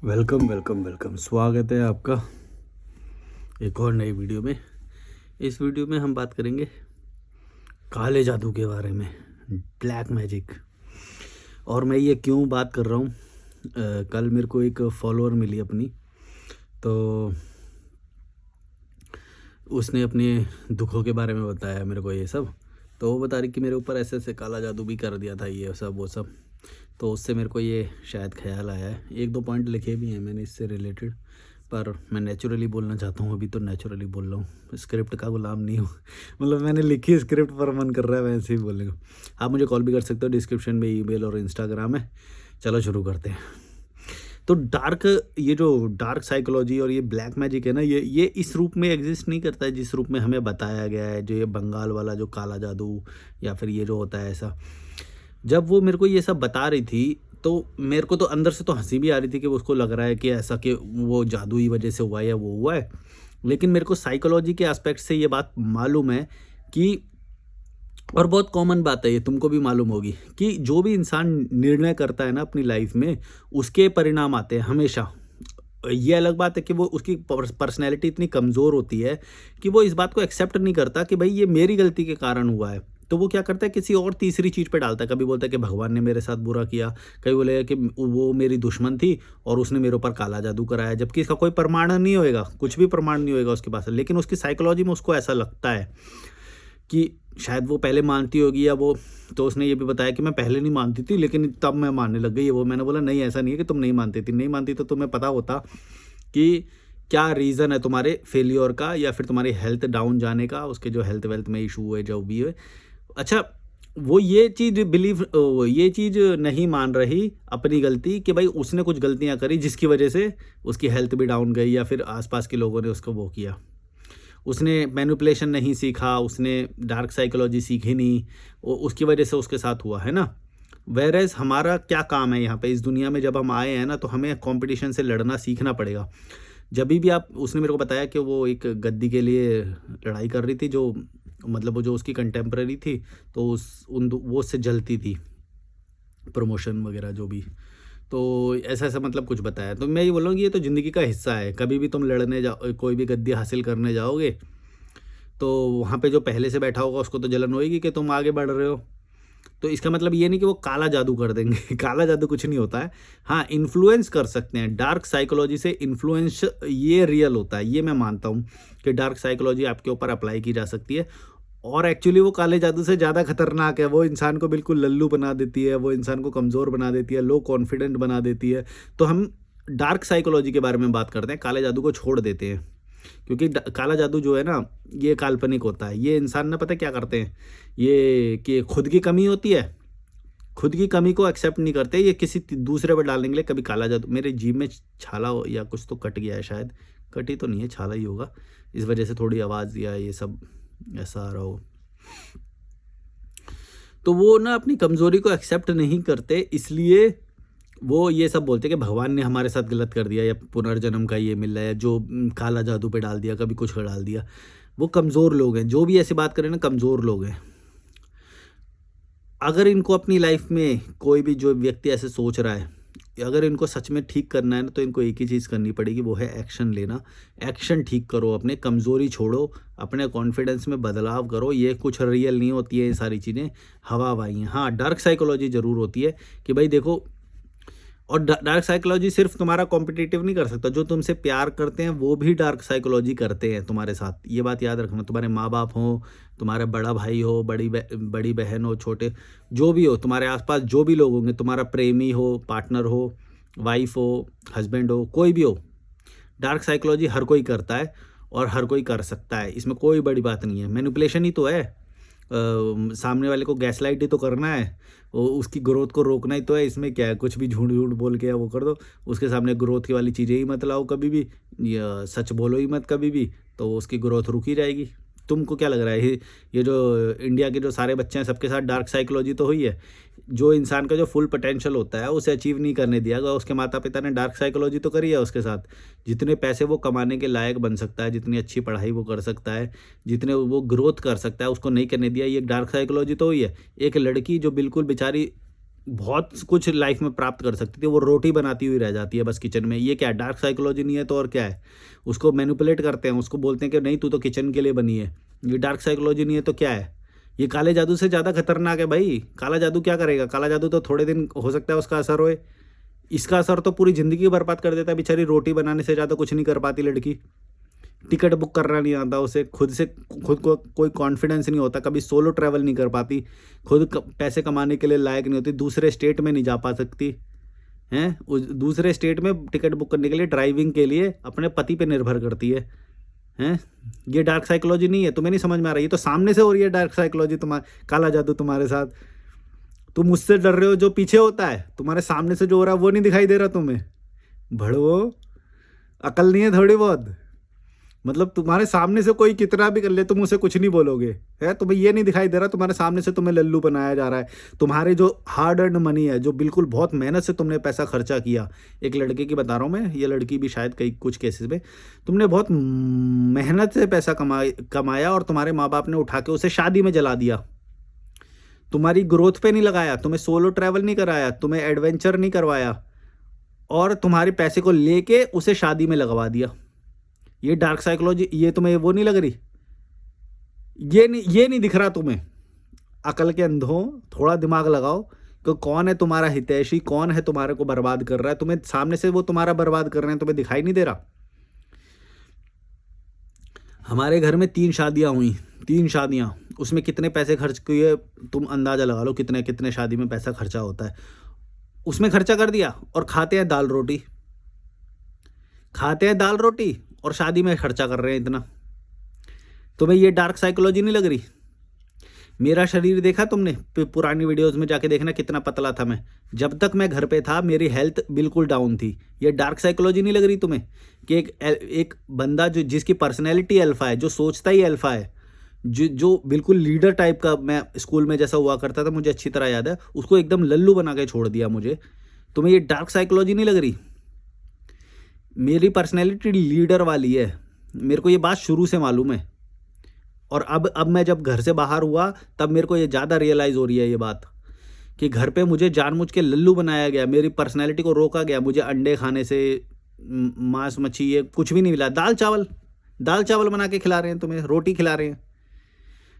Welcome welcome welcome, स्वागत है आपका एक और नई वीडियो में। इस वीडियो में हम बात करेंगे काले जादू के बारे में, ब्लैक मैजिक। और मैं ये क्यों बात कर रहा हूँ, कल मेरे को एक फॉलोअर मिली अपनी, तो उसने अपने दुखों के बारे में बताया मेरे को ये सब। तो वो बता रही कि मेरे ऊपर ऐसे ऐसे काला जादू भी कर दिया था, ये सब वो सब। तो उससे मेरे को ये शायद ख्याल आया है। एक दो पॉइंट लिखे भी हैं मैंने इससे रिलेटेड, पर मैं नेचुरली बोलना चाहता हूँ, अभी तो नेचुरली बोल रहा हूँ, स्क्रिप्ट का गुलाम नहीं हूँ। मतलब मैंने लिखी स्क्रिप्ट पर मन कर रहा है वैसे ही बोलने को। आप मुझे कॉल भी कर सकते हो, डिस्क्रिप्शन में ईमेल और इंस्टाग्राम है। चलो शुरू करते हैं। तो ये जो डार्क साइकोलॉजी और ये ब्लैक मैजिक है ना, ये इस रूप में एग्जिस्ट नहीं करता है जिस रूप में हमें बताया गया है। जो ये बंगाल वाला जो काला जादू या फिर ये जो होता है ऐसा, जब वो मेरे को ये सब बता रही थी तो मेरे को तो अंदर से तो हंसी भी आ रही थी कि वो उसको लग रहा है कि ऐसा कि वो जादुई वजह से हुआ है या वो हुआ है। लेकिन मेरे को साइकोलॉजी के एस्पेक्ट से ये बात मालूम है कि, और बहुत कॉमन बात है ये, तुमको भी मालूम होगी कि जो भी इंसान निर्णय करता है ना अपनी लाइफ में, उसके परिणाम आते हैं हमेशा। ये अलग बात है कि वो उसकी पर्सनैलिटी इतनी कमज़ोर होती है कि वो इस बात को एक्सेप्ट नहीं करता कि भाई ये मेरी गलती के कारण हुआ है। तो वो क्या करता है, किसी और तीसरी चीज़ पे डालता है। कभी बोलता है कि भगवान ने मेरे साथ बुरा किया, कभी बोलेगा कि वो मेरी दुश्मन थी और उसने मेरे ऊपर काला जादू कराया, जबकि इसका कोई प्रमाण नहीं होएगा, कुछ भी प्रमाण नहीं होएगा उसके पास। लेकिन उसकी साइकोलॉजी में उसको ऐसा लगता है कि शायद वो पहले मानती होगी या वो, तो उसने ये भी बताया कि मैं पहले नहीं मानती थी लेकिन तब मैं मानने लग गई। वो मैंने बोला नहीं, ऐसा नहीं है कि तुम नहीं मानती थी, नहीं मानती तो तुम्हें पता होता कि क्या रीज़न है तुम्हारे फेलियर का या फिर तुम्हारी हेल्थ डाउन जाने का, उसके जो हेल्थ वेल्थ में इशू है जो भी है। अच्छा, वो ये चीज़ नहीं मान रही अपनी गलती कि भाई उसने कुछ गलतियाँ करी जिसकी वजह से उसकी हेल्थ भी डाउन गई या फिर आसपास के लोगों ने उसको वो किया। उसने मैनिपुलेशन नहीं सीखा, उसने डार्क साइकोलॉजी सीखी नहीं, उसकी वजह से उसके साथ हुआ, है ना? व्हेयरएज़ हमारा क्या काम है यहाँ पे इस दुनिया में, जब हम आए हैं ना तो हमें कॉम्पिटिशन से लड़ना सीखना पड़ेगा। जभी भी आप, उसने मेरे को बताया कि वो एक गद्दी के लिए लड़ाई कर रही थी, जो मतलब वो जो उसकी कंटेम्परेरी थी, तो वो उससे जलती थी, प्रमोशन वगैरह जो भी। तो ऐसा-ऐसा मतलब कुछ बताया। तो मैं ये बोल रहा हूँ कि ये तो ज़िंदगी का हिस्सा है। कभी भी तुम लड़ने जाओ, कोई भी गद्दी हासिल करने जाओगे, तो वहाँ पे जो पहले से बैठा होगा उसको तो जलन होएगी कि तुम आगे बढ़ रहे हो। तो इसका मतलब ये नहीं कि वो काला जादू कर देंगे। काला जादू कुछ नहीं होता है। हाँ, इन्फ्लुएंस कर सकते हैं। डार्क साइकोलॉजी से इन्फ्लुएंस ये रियल होता है। ये मैं मानता हूँ कि डार्क साइकोलॉजी आपके ऊपर अप्लाई की जा सकती है। और एक्चुअली वो काले जादू से ज़्यादा खतरनाक है। वो इंसान को बिल्कुल लल्लू बना देती है, वो इंसान को कमज़ोर बना देती है, लो कॉन्फिडेंट बना देती है। तो हम डार्क साइकोलॉजी के बारे में बात करते हैं, काले जादू को छोड़ देते हैं। क्योंकि काला जादू जो है ना, ये काल्पनिक होता है। ये इंसान ना, पता है क्या करते हैं, ये कि खुद की कमी होती है, खुद की कमी को एक्सेप्ट नहीं करते, ये किसी दूसरे पर डालने के लिए। कभी काला जादू, मेरे जीभ में छाला या कुछ तो कट गया है शायद, कटी तो नहीं है, छाला ही होगा, इस वजह से थोड़ी आवाज़ या ये सब ऐसा आ रहा हो। तो वो ना अपनी कमज़ोरी को एक्सेप्ट नहीं करते, इसलिए वो ये सब बोलते हैं कि भगवान ने हमारे साथ गलत कर दिया या पुनर्जन्म का ये मिल रहा है, जो काला जादू पे डाल दिया, कभी कुछ का डाल दिया। वो कमज़ोर लोग हैं, जो भी ऐसी बात करें ना, कमज़ोर लोग हैं। अगर इनको अपनी लाइफ में कोई भी जो व्यक्ति ऐसे सोच रहा है, अगर इनको सच में ठीक करना है ना, तो इनको एक ही चीज़ करनी पड़ेगी, वो है एक्शन लेना। एक्शन ठीक करो, अपने कमज़ोरी छोड़ो, अपने कॉन्फिडेंस में बदलाव करो। ये कुछ रियल नहीं होती है, ये सारी चीज़ें हवा हवाई हैं। हाँ, डार्क साइकोलॉजी ज़रूर होती है कि भाई देखो, और डार्क साइकोलॉजी सिर्फ तुम्हारा कॉम्पिटिटिव नहीं कर सकता, जो तुमसे प्यार करते हैं वो भी डार्क साइकोलॉजी करते हैं तुम्हारे साथ। ये बात याद रखना। तुम्हारे माँ बाप हो, तुम्हारा बड़ा भाई हो, बड़ी बहन हो, छोटे जो भी हो, तुम्हारे आसपास जो भी लोग होंगे, तुम्हारा प्रेमी हो, पार्टनर हो, वाइफ हो, हस्बैंड हो, कोई भी हो, डार्क साइकोलॉजी हर कोई करता है और हर कोई कर सकता है। इसमें कोई बड़ी बात नहीं है, मैनिपुलेशन ही तो है। सामने वाले को गैसलाइट ही तो करना है, वो उसकी ग्रोथ को रोकना ही तो है। इसमें क्या है, कुछ भी झूठ झूठ बोल के या वो कर दो, उसके सामने ग्रोथ की वाली चीज़ें ही मत लाओ कभी भी, या सच बोलो ही मत कभी भी, तो उसकी ग्रोथ रुक ही जाएगी। तुमको क्या लग रहा है, ये जो इंडिया के जो सारे बच्चे हैं सबके साथ डार्क साइकोलॉजी तो हुई है? जो इंसान का जो फुल पोटेंशियल होता है उसे अचीव नहीं करने दिया गया, उसके माता पिता ने डार्क साइकोलॉजी तो करी है उसके साथ। जितने पैसे वो कमाने के लायक बन सकता है, जितनी अच्छी पढ़ाई वो कर सकता है, जितने वो ग्रोथ कर सकता है, उसको नहीं करने दिया, ये डार्क साइकोलॉजी तो हुई है। एक लड़की जो बिल्कुल बेचारी बहुत कुछ लाइफ में प्राप्त कर सकती थी, वो रोटी बनाती हुई रह जाती है बस किचन में। ये क्या है, डार्क साइकोलॉजी नहीं है तो और क्या है? उसको मैनिपुलेट करते हैं, उसको बोलते हैं कि नहीं तू तो किचन के लिए बनी है। ये डार्क साइकोलॉजी नहीं है तो क्या है? ये काले जादू से ज़्यादा खतरनाक है भाई। काला जादू क्या करेगा? काला जादू तो थोड़े दिन हो सकता है उसका असर होए, इसका असर तो पूरी ज़िंदगी बर्बाद कर देता है। बेचारी रोटी बनाने से ज़्यादा कुछ नहीं कर पाती लड़की, टिकट बुक करना नहीं आता उसे, खुद को कोई कॉन्फिडेंस नहीं होता, कभी सोलो ट्रैवल नहीं कर पाती, पैसे कमाने के लिए लायक नहीं होती, दूसरे स्टेट में नहीं जा पा सकती हैं, उस दूसरे स्टेट में टिकट बुक करने के लिए ड्राइविंग के लिए अपने पति पे निर्भर करती है। हैं, ये डार्क साइकोलॉजी नहीं है? तुम्हें नहीं समझ में आ रहा? ये तो सामने से हो रही है डार्क साइकोलॉजी, तुम्हारा काला जादू तुम्हारे साथ। तुम उससे डर रहे हो जो पीछे होता है, तुम्हारे सामने से जो हो रहा है वो नहीं दिखाई दे रहा तुम्हें। भड़वो, अकल नहीं है थोड़ी बहुत? मतलब तुम्हारे सामने से कोई कितना भी कर ले तुम उसे कुछ नहीं बोलोगे, है? तुम्हें ये नहीं दिखाई दे रहा तुम्हारे सामने से तुम्हें लल्लू बनाया जा रहा है। तुम्हारे जो हार्ड अर्न मनी है, जो बिल्कुल बहुत मेहनत से तुमने पैसा खर्चा किया, एक लड़के की बता रहा हूँ मैं, ये लड़की भी शायद कई कुछ केसेस में, तुमने बहुत मेहनत से पैसा कमाया और तुम्हारे माँ बाप ने उठा के उसे शादी में जला दिया। तुम्हारी ग्रोथ पे नहीं लगाया, तुम्हें सोलो ट्रैवल नहीं कराया, तुम्हें एडवेंचर नहीं करवाया, और तुम्हारे पैसे को लेके उसे शादी में लगवा दिया। ये डार्क साइकोलॉजी, ये तुम्हें वो नहीं लग रही? ये नहीं दिख रहा तुम्हें? अकल के अंधों, थोड़ा दिमाग लगाओ कि कौन है तुम्हारा हितैषी, कौन है तुम्हारे को बर्बाद कर रहा है। तुम्हें सामने से वो तुम्हारा बर्बाद कर रहे हैं, तुम्हें दिखाई नहीं दे रहा? हमारे घर में 3 शादियां हुई, 3 शादियां, उसमें कितने पैसे खर्च किए तुम अंदाजा लगा लो, कितने कितने शादी में पैसा खर्चा होता है। उसमें खर्चा कर दिया और खाते हैं दाल रोटी, खाते हैं दाल रोटी और शादी में खर्चा कर रहे हैं इतना। तुम्हें ये डार्क साइकोलॉजी नहीं लग रही? मेरा शरीर देखा तुमने? पुरानी वीडियोस में जाके देखना कितना पतला था मैं। जब तक मैं घर पे था मेरी हेल्थ बिल्कुल डाउन थी। ये डार्क साइकोलॉजी नहीं लग रही तुम्हें कि एक बंदा जिसकी पर्सनैलिटी अल्फा है, जो सोचता ही अल्फा है, जो बिल्कुल लीडर टाइप का, मैं स्कूल में जैसा हुआ करता था मुझे अच्छी तरह याद है, उसको एकदम लल्लू बना के छोड़ दिया मुझे। तुम्हें ये डार्क साइकोलॉजी नहीं लग रही? मेरी पर्सनैलिटी लीडर वाली है, मेरे को ये बात शुरू से मालूम है। और अब मैं जब घर से बाहर हुआ तब मेरे को ये ज़्यादा रियलाइज़ हो रही है ये बात कि घर पे मुझे जानबूझ के लल्लू बनाया गया, मेरी पर्सनैलिटी को रोका गया। मुझे अंडे खाने से, मांस मच्छी ये कुछ भी नहीं मिला। दाल चावल बना के खिला रहे हैं तुम्हें, रोटी खिला रहे हैं।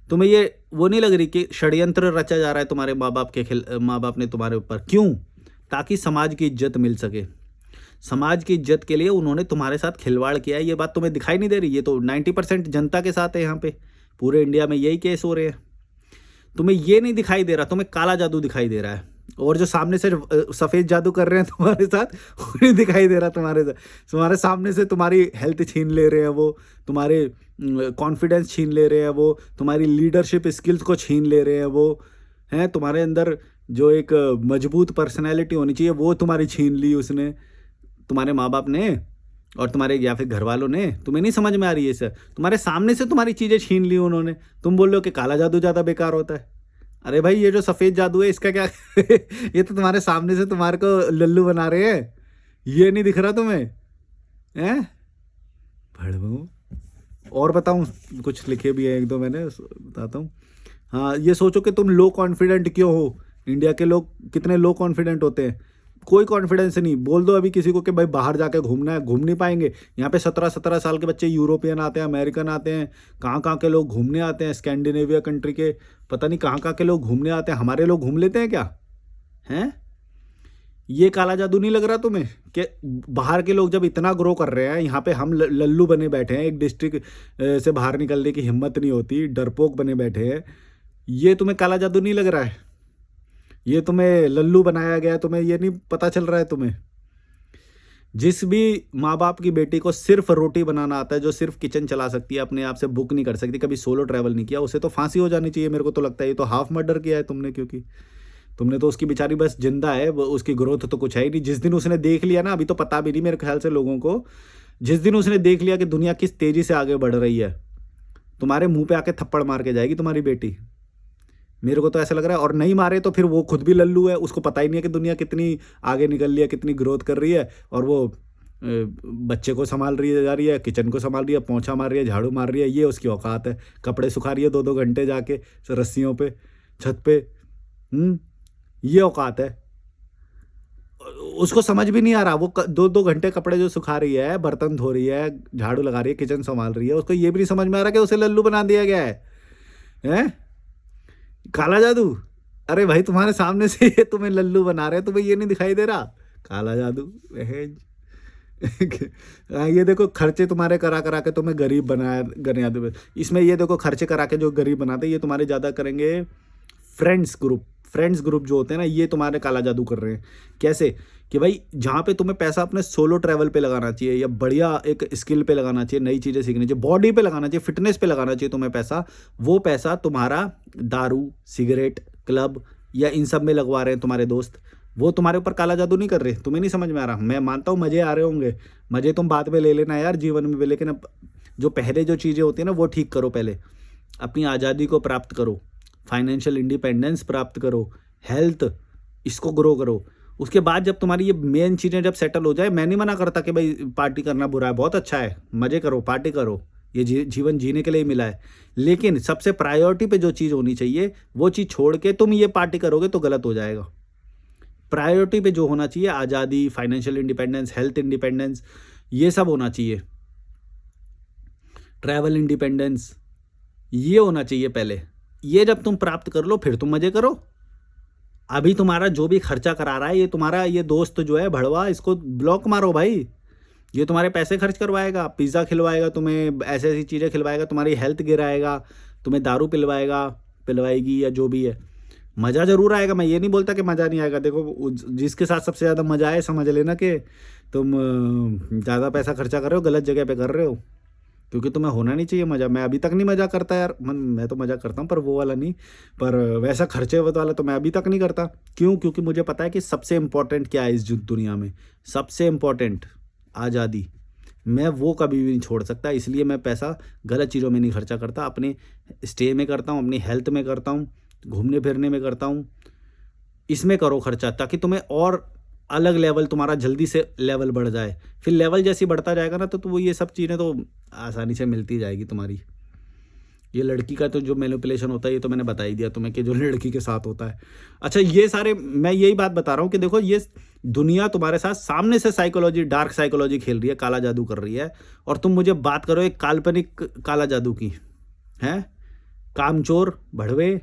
तुम्हें ये वो नहीं लग रही कि षड्यंत्र रचा जा रहा है तुम्हारे माँ बाप ने तुम्हारे ऊपर? क्यों? ताकि समाज की इज्जत मिल सके। समाज की इज्जत के लिए उन्होंने तुम्हारे साथ खिलवाड़ किया है। ये बात तुम्हें दिखाई नहीं दे रही? ये तो 90% जनता के साथ है, यहाँ पे पूरे इंडिया में यही केस हो रहे हैं। तुम्हें ये नहीं दिखाई दे रहा, तुम्हें काला जादू दिखाई दे रहा है। और जो सामने से सफ़ेद जादू कर रहे हैं तुम्हारे साथ, वो नहीं दिखाई दे रहा तुम्हारे सामने से तुम्हारी हेल्थ छीन ले रहे हैं वो, तुम्हारे कॉन्फिडेंस छीन ले रहे हैं वो, तुम्हारी लीडरशिप स्किल्स को छीन ले रहे हैं वो, हैं? तुम्हारे अंदर जो एक मजबूत पर्सनैलिटी होनी चाहिए वो तुम्हारी छीन ली उसने, तुम्हारे माँ बाप ने और तुम्हारे या फिर घर वालों ने। तुम्हें नहीं समझ में आ रही है सर? तुम्हारे सामने से तुम्हारी चीज़ें छीन ली उन्होंने। तुम बोल रहे हो कि काला जादू ज़्यादा बेकार होता है। अरे भाई, ये जो सफ़ेद जादू है इसका क्या ये तो तुम्हारे सामने से तुम्हारे को लल्लू बना रहे हैं। ये नहीं दिख रहा तुम्हें? हैं भड़वू? और बताऊं, कुछ लिखे भी है एक दो, मैंने बताता हूँ। हाँ, ये सोचो कि तुम लो कॉन्फिडेंट क्यों हो। इंडिया के लोग कितने लो कॉन्फिडेंट होते हैं, कोई कॉन्फिडेंस नहीं। बोल दो अभी किसी को कि भाई बाहर जाके घूमना है, घूम नहीं पाएंगे। यहाँ पे 17-17 साल के बच्चे यूरोपियन आते हैं, अमेरिकन आते हैं, कहाँ के लोग घूमने आते हैं, स्कैंडिनेविया कंट्री के, पता नहीं कहाँ के लोग घूमने आते हैं। हमारे लोग घूम लेते हैं क्या? हैं? ये काला जादू नहीं लग रहा तुम्हें कि बाहर के लोग जब इतना ग्रो कर रहे हैं, यहाँ पे हम लल्लू बने बैठे हैं, एक डिस्ट्रिक्ट से बाहर निकलने की हिम्मत नहीं होती, डरपोक बने बैठे हैं। ये तुम्हें काला जादू नहीं लग रहा है? ये तुम्हें लल्लू बनाया गया, तुम्हें ये नहीं पता चल रहा है तुम्हें? जिस भी माँ बाप की बेटी को सिर्फ रोटी बनाना आता है, जो सिर्फ किचन चला सकती है, अपने आप से बुक नहीं कर सकती, कभी सोलो ट्रैवल नहीं किया, उसे तो फांसी हो जानी चाहिए। मेरे को तो लगता है ये तो हाफ मर्डर किया है तुमने, क्योंकि तुमने तो उसकी बेचारी बस जिंदा है, उसकी ग्रोथ तो कुछ है ही नहीं। जिस दिन उसने देख लिया ना, अभी तो पता भी नहीं मेरे ख्याल से लोगों को, जिस दिन उसने देख लिया कि दुनिया किस तेज़ी से आगे बढ़ रही है, तुम्हारे मुँह पे आके थप्पड़ मार के जाएगी तुम्हारी बेटी। मेरे को तो ऐसा लग रहा है। और नहीं मारे तो फिर वो खुद भी लल्लू है, उसको पता ही नहीं है कि दुनिया कितनी आगे निकल रही है, कितनी ग्रोथ कर रही है, और वो बच्चे को संभाल रही है, जा रही है, किचन को संभाल रही है, पोंछा मार रही है, झाड़ू मार रही है। ये उसकी औकात है। कपड़े सुखा रही है 2-2 घंटे जाके रस्सियों पे, छत पे। ये औकात है। उसको समझ भी नहीं आ रहा, वो 2-2 घंटे कपड़े जो सुखा रही है, बर्तन धो रही है, झाड़ू लगा रही है, किचन संभाल रही है, उसको ये भी नहीं समझ में आ रहा कि उसे लल्लू बना दिया गया है। हैं? काला जादू। अरे भाई तुम्हारे सामने से ये तुम्हें लल्लू बना रहे हैं, तुम्हें ये नहीं दिखाई दे रहा? काला जादू। हाँ, ये देखो खर्चे तुम्हारे करा करा के तुम्हें गरीब बनाया गरीब। इसमें ये देखो खर्चे करा के जो गरीब बनाते हैं ये तुम्हारे ज़्यादा करेंगे फ्रेंड्स ग्रुप जो होते हैं ना, ये तुम्हारे काला जादू कर रहे हैं। कैसे? कि भाई जहाँ पे तुम्हें पैसा अपने सोलो ट्रैवल पे लगाना चाहिए या बढ़िया एक स्किल पे लगाना चाहिए, नई चीज़ें सीखनी चाहिए, बॉडी पे लगाना चाहिए, फिटनेस पे लगाना चाहिए तुम्हें पैसा, वो पैसा तुम्हारा दारू, सिगरेट, क्लब या इन सब में लगवा रहे हैं तुम्हारे दोस्त। वो तुम्हारे ऊपर काला जादू नहीं कर रहे, तुम्हें नहीं समझ में आ रहा। मैं मानता हूँ मज़े आ रहे होंगे, मज़े तुम बाद में ले लेना यार जीवन में भी, लेकिन अब जो पहले जो चीज़ें होती है ना वो ठीक करो। पहले अपनी आज़ादी को प्राप्त करो, फाइनेंशियल इंडिपेंडेंस प्राप्त करो, हेल्थ इसको ग्रो करो। उसके बाद जब तुम्हारी ये मेन चीज़ें जब सेटल हो जाए, मैं नहीं मना करता कि भाई पार्टी करना बुरा है, बहुत अच्छा है, मज़े करो, पार्टी करो, ये जीवन जीने के लिए ही मिला है। लेकिन सबसे प्रायोरिटी पे जो चीज़ होनी चाहिए वो चीज़ छोड़ के तुम ये पार्टी करोगे तो गलत हो जाएगा। प्रायोरिटी पे जो होना चाहिए आज़ादी, फाइनेंशियल इंडिपेंडेंस, हेल्थ इंडिपेंडेंस, ये सब होना चाहिए, ट्रैवल इंडिपेंडेंस, ये होना चाहिए पहले। ये जब तुम प्राप्त कर लो फिर तुम मज़े करो। अभी तुम्हारा जो भी खर्चा करा रहा है ये तुम्हारा ये दोस्त जो है भड़वा, इसको ब्लॉक मारो भाई। ये तुम्हारे पैसे खर्च करवाएगा, पिज़्ज़ा खिलवाएगा तुम्हें, ऐसी ऐसी चीज़ें खिलवाएगा, तुम्हारी हेल्थ गिराएगा, तुम्हें दारू पिलवाएगी या जो भी है। मज़ा ज़रूर आएगा, मैं ये नहीं बोलता कि मज़ा नहीं आएगा। देखो जिसके साथ सबसे ज़्यादा मज़ा आए समझ लेना कि तुम ज़्यादा पैसा खर्चा कर रहे हो, गलत जगह पे कर रहे हो, क्योंकि तुम्हें होना नहीं चाहिए मज़ा। मैं अभी तक नहीं मज़ा करता यार, मैं तो मज़ा करता हूँ पर वो वाला नहीं, पर वैसा खर्चे वाला तो मैं अभी तक नहीं करता। क्यों? क्योंकि मुझे पता है कि सबसे इम्पोर्टेंट क्या है इस दुनिया में, सबसे इम्पोर्टेंट आज़ादी। मैं वो कभी भी नहीं छोड़ सकता, इसलिए मैं पैसा गलत चीज़ों में नहीं खर्चा करता, अपने स्टे में करता हूँ, अपनी हेल्थ में करता हूँ, घूमने फिरने में करता हूँ। इसमें करो खर्चा ताकि तुम्हें और अलग लेवल, तुम्हारा जल्दी से लेवल बढ़ जाए। फिर लेवल जैसे बढ़ता जाएगा ना तो वो ये सब चीज़ें तो आसानी से मिलती जाएगी तुम्हारी। ये लड़की का तो जो मैनिपुलेशन होता है ये तो मैंने बता ही दिया तुम्हें कि जो लड़की के साथ होता है। अच्छा ये सारे मैं यही बात बता रहा हूँ कि देखो ये दुनिया तुम्हारे साथ सामने से साइकोलॉजी, डार्क साइकोलॉजी खेल रही है, काला जादू कर रही है, और तुम मुझे बात करो एक काल्पनिक काला जादू की। हैं? कामचोर भड़वे,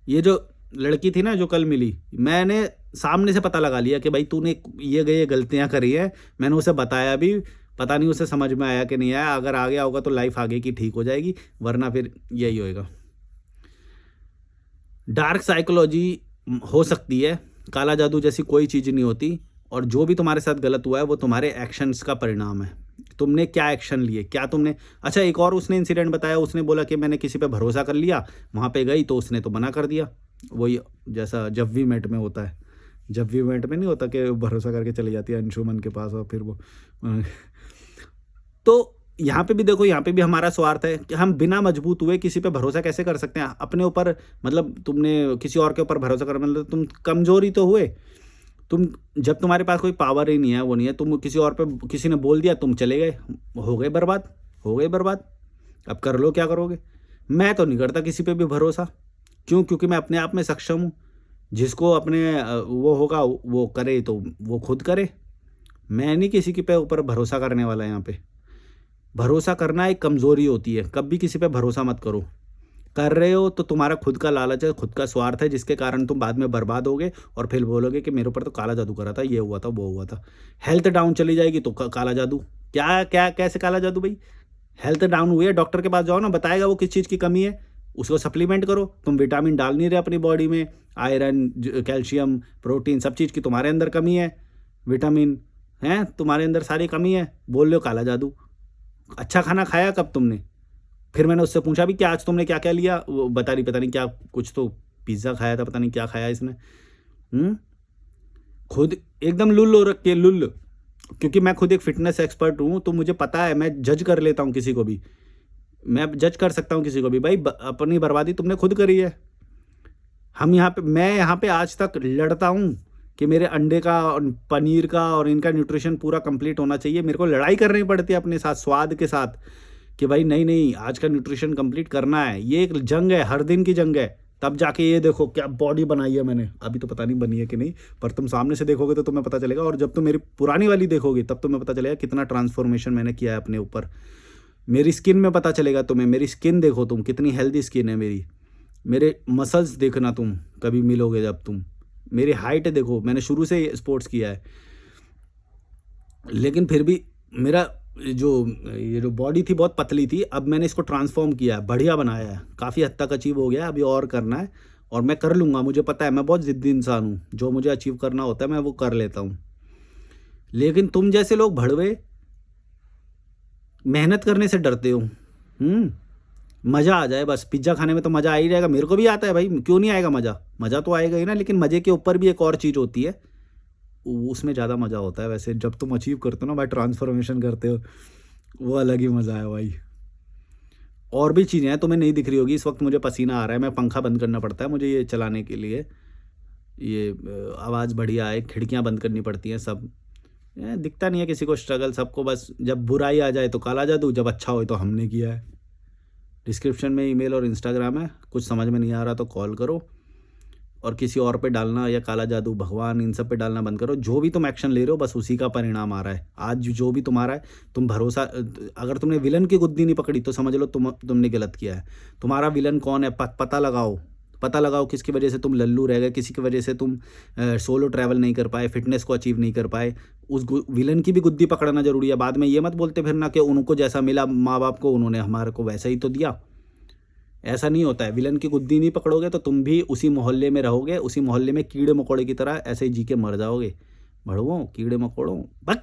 ये जो लड़की थी ना जो कल मिली, मैंने सामने से पता लगा लिया कि भाई तूने ये गलतियां करी है। मैंने उसे बताया भी, पता नहीं उसे समझ में आया कि नहीं आया। अगर आ गया होगा तो लाइफ आगे की ठीक हो जाएगी, वरना फिर यही होएगा। डार्क साइकोलॉजी हो सकती है, काला जादू जैसी कोई चीज़ नहीं होती। और जो भी तुम्हारे साथ गलत हुआ है वो तुम्हारे एक्शंस का परिणाम है। तुमने क्या एक्शन लिए, क्या तुमने। अच्छा एक और उसने इंसिडेंट बताया, उसने बोला कि मैंने किसी पे भरोसा कर लिया, वहाँ पे गई तो उसने तो मना कर दिया। वही जैसा जब वी मेट में होता है, जब वी मेट में नहीं होता कि भरोसा करके चली जाती है अंशुमन के पास और फिर वो तो यहाँ पे भी देखो, यहाँ पे भी हमारा स्वार्थ है कि हम बिना मजबूत हुए किसी पे भरोसा कैसे कर सकते हैं अपने ऊपर। मतलब तुमने किसी और के ऊपर भरोसा कर, मतलब तुम कमज़ोर ही तो हुए। तुम जब तुम्हारे पास कोई पावर ही नहीं है, वो नहीं है, तुम किसी और पे, किसी ने बोल दिया, तुम चले गए, हो गए बर्बाद, हो गए बर्बाद। अब कर लो क्या करोगे। मैं तो नहीं करता किसी पे भी भरोसा। क्यों? क्योंकि मैं अपने आप में सक्षम हूँ। जिसको अपने वो होगा वो करे तो वो खुद करे। मैं नहीं किसी के पे ऊपर भरोसा करने वाला। यहाँ पे भरोसा करना एक कमज़ोरी होती है, कभी किसी पे भरोसा मत करो। कर रहे हो तो तुम्हारा खुद का लालच है, खुद का स्वार्थ है, जिसके कारण तुम बाद में बर्बाद होगे और फिर बोलोगे कि मेरे ऊपर तो काला जादू करा था, ये हुआ था, वो हुआ था। हेल्थ डाउन चली जाएगी तो काला जादू। क्या क्या कैसे काला जादू भाई? हेल्थ डाउन हुई है, डॉक्टर के पास जाओ ना, बताएगा वो किस चीज़ की कमी है, उसको सप्लीमेंट करो। तुम विटामिन डाल नहीं रहे अपनी बॉडी में, आयरन, कैल्शियम, प्रोटीन, सब चीज़ की तुम्हारे अंदर कमी है। विटामिन हैं तुम्हारे अंदर सारी कमी है, बोल रहे हो काला जादू। अच्छा खाना खाया कब तुमने? फिर मैंने उससे पूछा भी कि आज तुमने क्या क्या लिया, वो बता रही पता नहीं क्या, कुछ तो पिज़्ज़ा खाया था, पता नहीं क्या खाया इसने। खुद एकदम लुल हो रखी है, लुल। क्योंकि मैं खुद एक फिटनेस एक्सपर्ट हूँ तो मुझे पता है, मैं जज कर लेता हूँ किसी को भी, मैं जज कर सकता हूँ किसी को भी। भाई अपनी बर्बादी तुमने खुद करी है। मैं यहाँ पे आज तक लड़ता हूँ कि मेरे अंडे का और पनीर का और इनका न्यूट्रिशन पूरा कंप्लीट होना चाहिए। मेरे को लड़ाई करनी पड़ती है अपने साथ, स्वाद के साथ, कि भाई नहीं आज का न्यूट्रिशन कंप्लीट करना है। ये एक जंग है, हर दिन की जंग है। तब जाके ये देखो क्या बॉडी बनाई है मैंने। अभी तो पता नहीं बनी है कि नहीं, पर तुम सामने से देखोगे तो तुम्हें पता चलेगा। और जब तुम मेरी पुरानी वाली देखोगे तब तुम्हें पता चलेगा कितना ट्रांसफॉर्मेशन मैंने किया है अपने ऊपर। मेरी स्किन में पता चलेगा तुम्हें। मेरी स्किन देखो तुम, कितनी हेल्दी स्किन है मेरी। मेरे मसल्स देखना तुम कभी मिलोगे जब तुम। मेरी हाइट देखो, मैंने शुरू से स्पोर्ट्स किया है, लेकिन फिर भी मेरा जो ये जो बॉडी थी बहुत पतली थी। अब मैंने इसको ट्रांसफॉर्म किया है, बढ़िया बनाया है, काफ़ी हद तक अचीव हो गया है। अभी और करना है और मैं कर लूँगा, मुझे पता है। मैं बहुत ज़िद्दी इंसान हूँ, जो मुझे अचीव करना होता है मैं वो कर लेता हूँ। लेकिन तुम जैसे लोग भड़वे मेहनत करने से डरते हो। मज़ा आ जाए बस। पिज़्ज़ा खाने में तो मज़ा आ ही जाएगा, मेरे को भी आता है भाई, क्यों नहीं आएगा मज़ा। मज़ा तो आएगा ही ना, लेकिन मज़े के ऊपर भी एक और चीज़ होती है, उसमें ज़्यादा मज़ा होता है। वैसे जब तुम अचीव करते हो ना भाई, ट्रांसफॉर्मेशन करते हो, वो अलग ही मज़ा है भाई। और भी चीज़ें हैं तुम्हें नहीं दिख रही होगी। इस वक्त मुझे पसीना आ रहा है, मैं पंखा बंद करना पड़ता है मुझे ये चलाने के लिए। ये आवाज़ बढ़िया है, खिड़कियाँ बंद करनी पड़ती हैं सब। दिखता नहीं है किसी को स्ट्रगल, सबको बस जब बुराई आ जाए तो काला जादू, जब अच्छा हो तो हमने किया है। डिस्क्रिप्शन में ईमेल और इंस्टाग्राम है, कुछ समझ में नहीं आ रहा तो कॉल करो। और किसी और पे डालना या काला जादू, भगवान, इन सब पे डालना बंद करो। जो भी तुम एक्शन ले रहे हो बस उसी का परिणाम आ रहा है। आज जो भी तुम्हारा है, तुम भरोसा, अगर तुमने विलन की गुद्दी नहीं पकड़ी तो समझ लो तुमने गलत किया है। तुम्हारा विलन कौन है पता लगाओ। पता लगाओ किसकी वजह से तुम लल्लू रह गए, किसी की वजह से तुम सोलो ट्रैवल नहीं कर पाए, फिटनेस को अचीव नहीं कर पाए। उस विलन की भी गुद्दी पकड़ना जरूरी है। बाद में ये मत बोलते फिरना कि उनको जैसा मिला माँ बाप को, उन्होंने हमारे को वैसा ही तो दिया। ऐसा नहीं होता है। विलन की गुद्दी नहीं पकड़ोगे तो तुम भी उसी मोहल्ले में रहोगे, उसी मोहल्ले में कीड़े मकोड़े की तरह ऐसे ही जी के मर जाओगे। भड़वों, कीड़े मकोड़ों, बक।